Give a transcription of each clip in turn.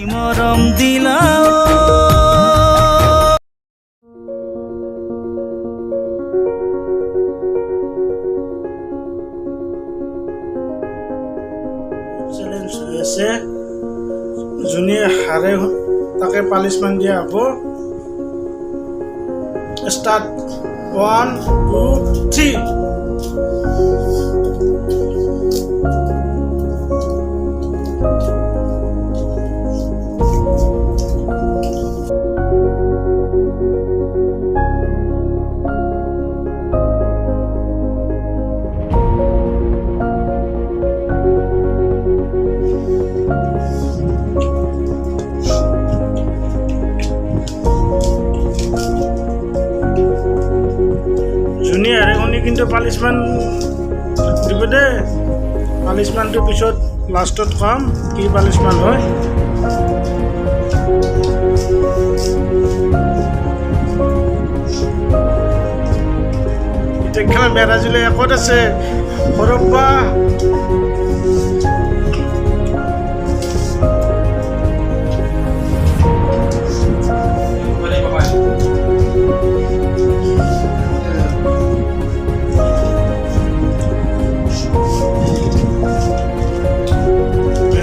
মৰম দিলা চেলেঞ্জ হৈ আছে যোনে হাৰে তাকে পানিছমেণ্ট দিয়া হ'ব ষ্টাৰ্ট 1 2 যোনে হাৰে শুনি কিন্তু পানিছমেণ্ট দিব দে পানিছমেণ্টটো পিছত লাষ্টত কম কি পানিছমেণ্ট হয় এতিয়া মেৰাজুলি একত আছে সৰব্বা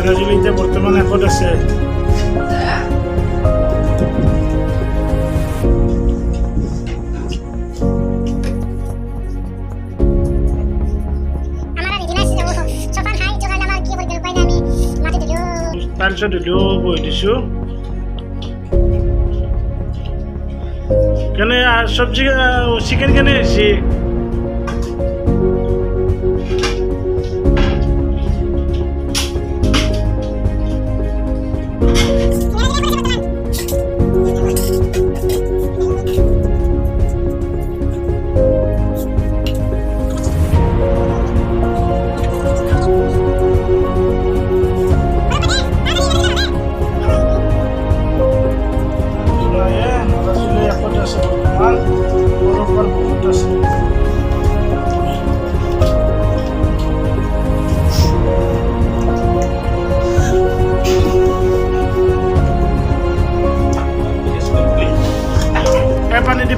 মেৰাজুলি এতিয়া বৰ্তমান একত আছে তাৰপিছত দিলেও বহি দিছোঁ কেনে চব্জি চিকেন কেনে হৈছে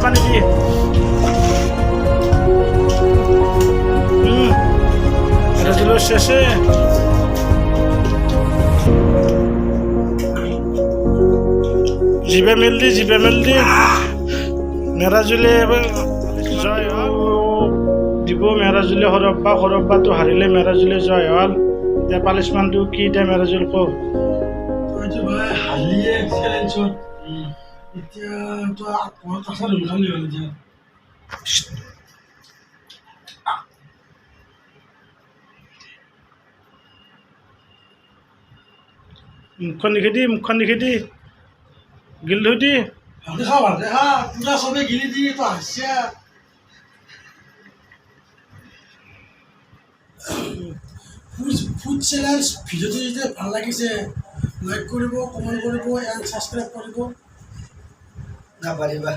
পানী দি মেৰাজুলি শেষে জিবে মেল দি মেৰাজুলি জয় হ'ল দিব মেৰাজুলি সৰব্বাটো হাৰিলে মেৰাজুলি জয় হ'ল এতিয়া পানিছমেণ্টটো কি এতিয়া মেৰাজুলি কওক হালিয়ে চেলেঞ্জত এতিয়া তো কাষত উঠালি হ'ল এতিয়া মুখখন দেখি গিল ধুই দি ভালকে খা পুৰা চবে গিলি দি তো হাসিয়া ফুড চেলেঞ্জ ভিডিঅ'টো যদি ভাল লাগিছে লাইক কৰিব কমেণ্ট কৰিব এণ্ড ছাবস্ক্ৰাইব কৰিব না পাৰিবা